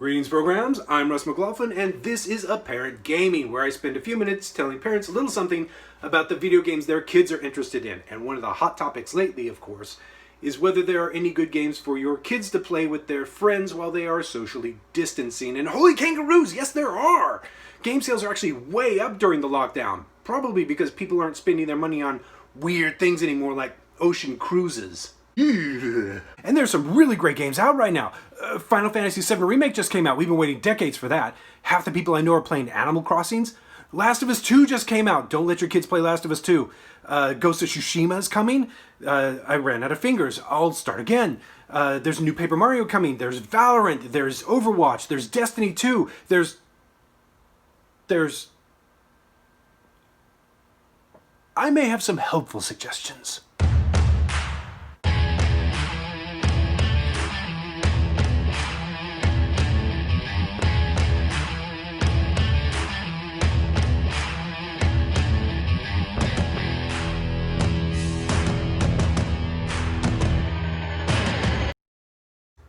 Greetings, programs. I'm Rus McLaughlin, and this is Apparent Gaming, where I spend a few minutes telling parents a little something about the video games their kids are interested in. And one of the hot topics lately, of course, is whether there are any good games for your kids to play with their friends while they are socially distancing. And holy kangaroos, yes there are! Game sales are actually way up during the lockdown, probably because people aren't spending their money on weird things anymore like ocean cruises. And there's some really great games out right now. Final Fantasy VII Remake just came out. We've been waiting decades for that. Half the people I know are playing Animal Crossings. Last of Us 2 just came out. Don't let your kids play Last of Us 2. Ghost of Tsushima is coming. I ran out of fingers. I'll start again. There's a new Paper Mario coming. There's Valorant. There's Overwatch. There's Destiny 2. I may have some helpful suggestions.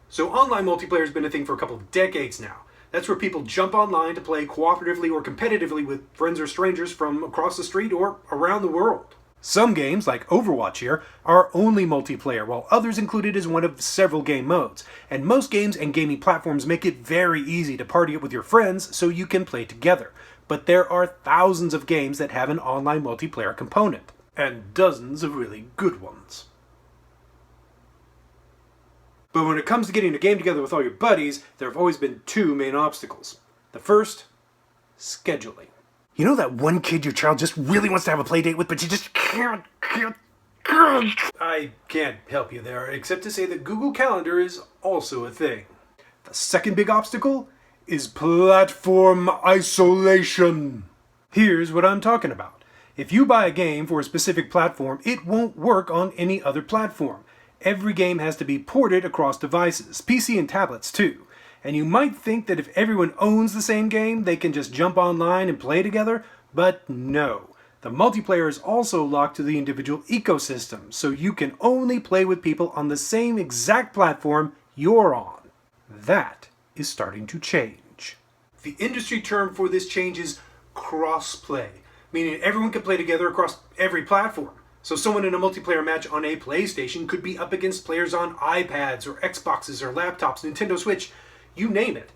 So online multiplayer has been a thing for a couple of decades now. That's where people jump online to play cooperatively or competitively with friends or strangers from across the street or around the world. Some games, like Overwatch here, are only multiplayer, while others include it as one of several game modes. And most games and gaming platforms make it very easy to party up with your friends so you can play together. But there are thousands of games that have an online multiplayer component, and dozens of really good ones. But when it comes to getting a game together with all your buddies, there have always been two main obstacles. The first, scheduling. You know that one kid your child just really wants to have a play date with, but you just can't. I can't help you there, except to say that Google Calendar is also a thing. The second big obstacle is platform isolation. Here's what I'm talking about. If you buy a game for a specific platform, it won't work on any other platform. Every game has to be ported across devices, PC and tablets too. And you might think that if everyone owns the same game, they can just jump online and play together, but no. The multiplayer is also locked to the individual ecosystem, so you can only play with people on the same exact platform you're on. That is starting to change. The industry term for this change is crossplay, meaning everyone can play together across every platform. So someone in a multiplayer match on a PlayStation could be up against players on iPads or Xboxes or laptops, Nintendo Switch, you name it.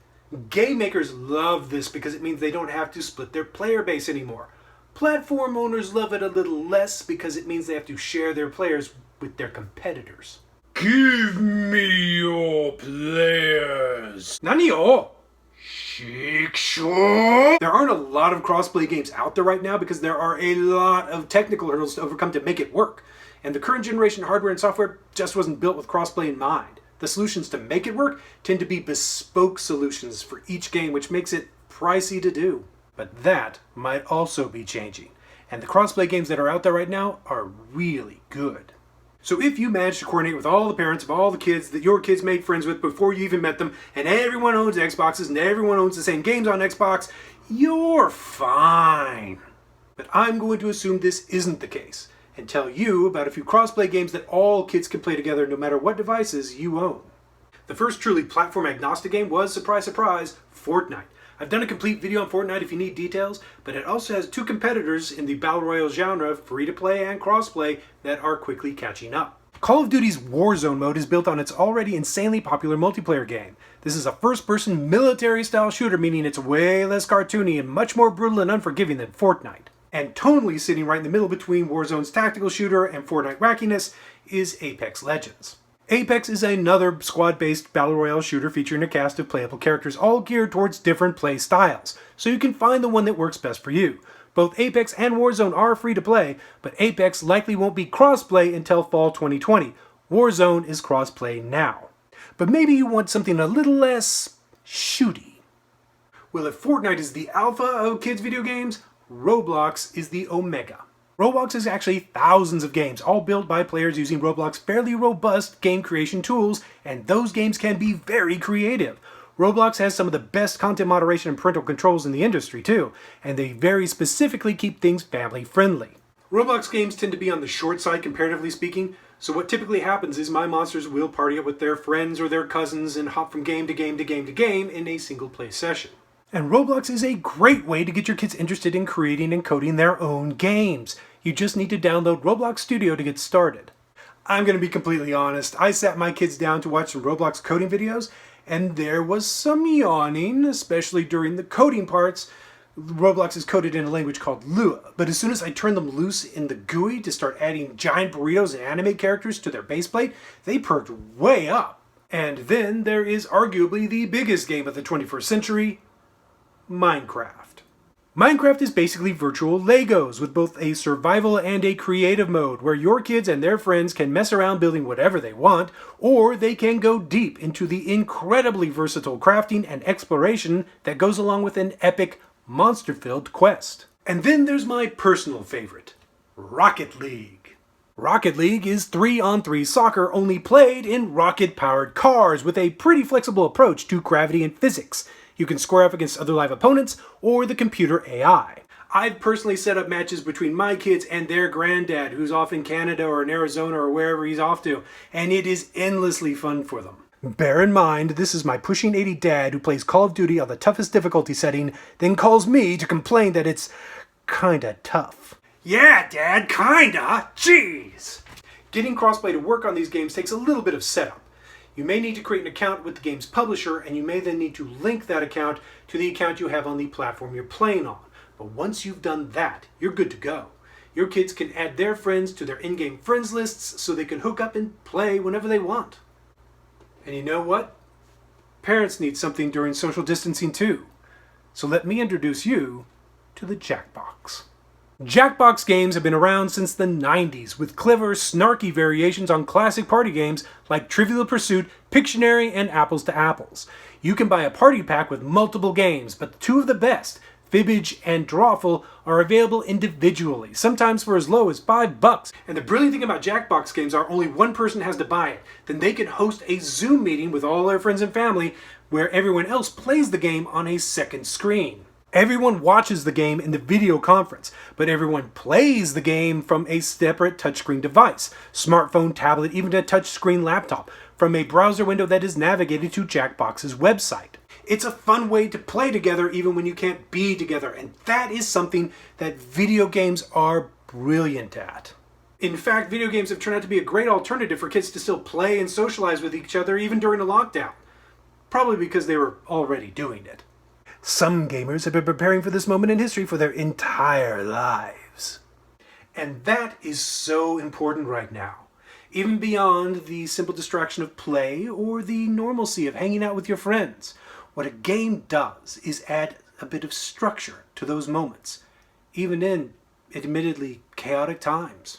Game makers love this because it means they don't have to split their player base anymore. Platform owners love it a little less because it means they have to share their players with their competitors. Give me your players. Nani yo? There aren't a lot of crossplay games out there right now because there are a lot of technical hurdles to overcome to make it work. And the current generation hardware and software just wasn't built with crossplay in mind. The solutions to make it work tend to be bespoke solutions for each game, which makes it pricey to do. But that might also be changing. And the crossplay games that are out there right now are really good. So if you manage to coordinate with all the parents of all the kids that your kids made friends with before you even met them, and everyone owns Xboxes and everyone owns the same games on Xbox, you're fine. But I'm going to assume this isn't the case, and tell you about a few crossplay games that all kids can play together no matter what devices you own. The first truly platform agnostic game was, surprise surprise, Fortnite. I've done a complete video on Fortnite if you need details, but it also has two competitors in the Battle Royale genre, free-to-play and crossplay, that are quickly catching up. Call of Duty's Warzone mode is built on its already insanely popular multiplayer game. This is a first-person military-style shooter, meaning it's way less cartoony and much more brutal and unforgiving than Fortnite. And tonally sitting right in the middle between Warzone's tactical shooter and Fortnite wackiness is Apex Legends. Apex is another squad-based battle royale shooter featuring a cast of playable characters all geared towards different play styles, so you can find the one that works best for you. Both Apex and Warzone are free to play, but Apex likely won't be cross-play until fall 2020. Warzone is cross-play now. But maybe you want something a little less shooty. Well, if Fortnite is the alpha of kids' video games, Roblox is the omega. Roblox is actually thousands of games, all built by players using Roblox's fairly robust game creation tools, and those games can be very creative. Roblox has some of the best content moderation and parental controls in the industry too, and they very specifically keep things family friendly. Roblox games tend to be on the short side comparatively speaking, So what typically happens is my monsters will party up with their friends or their cousins and hop from game to game to game to game in a single play session. And Roblox is a great way to get your kids interested in creating and coding their own games. You just need to download Roblox Studio to get started. I'm going to be completely honest. I sat my kids down to watch some Roblox coding videos, and there was some yawning, especially during the coding parts. Roblox is coded in a language called Lua, but as soon as I turned them loose in the GUI to start adding giant burritos and anime characters to their base plate, they perked way up. And then there is arguably the biggest game of the 21st century, Minecraft. Minecraft is basically virtual Legos with both a survival and a creative mode where your kids and their friends can mess around building whatever they want, or they can go deep into the incredibly versatile crafting and exploration that goes along with an epic monster-filled quest. And then there's my personal favorite, Rocket League. Rocket League is 3-on-3 soccer only played in rocket-powered cars with a pretty flexible approach to gravity and physics. You can square up against other live opponents or the computer AI. I've personally set up matches between my kids and their granddad, who's off in Canada or in Arizona or wherever he's off to, and it is endlessly fun for them. Bear in mind, this is my pushing 80 dad who plays Call of Duty on the toughest difficulty setting, then calls me to complain that it's kinda tough. Yeah, Dad, kinda. Jeez! Getting crossplay to work on these games takes a little bit of setup. You may need to create an account with the game's publisher, and you may then need to link that account to the account you have on the platform you're playing on. But once you've done that, you're good to go. Your kids can add their friends to their in-game friends lists so they can hook up and play whenever they want. And you know what? Parents need something during social distancing too. So let me introduce you to the Jackbox. Jackbox games have been around since the 90s with clever, snarky variations on classic party games like Trivial Pursuit, Pictionary, and Apples to Apples. You can buy a party pack with multiple games, but two of the best, Fibbage and Drawful, are available individually, sometimes for as low as $5. And the brilliant thing about Jackbox games are only one person has to buy it. Then they can host a Zoom meeting with all their friends and family where everyone else plays the game on a second screen. Everyone watches the game in the video conference, but everyone plays the game from a separate touchscreen device, smartphone, tablet, even a touchscreen laptop, from a browser window that is navigated to Jackbox's website. It's a fun way to play together even when you can't be together, and that is something that video games are brilliant at. In fact, video games have turned out to be a great alternative for kids to still play and socialize with each other even during a lockdown. Probably because they were already doing it. Some gamers have been preparing for this moment in history for their entire lives. And that is so important right now. Even beyond the simple distraction of play or the normalcy of hanging out with your friends. What a game does is add a bit of structure to those moments, even in admittedly chaotic times.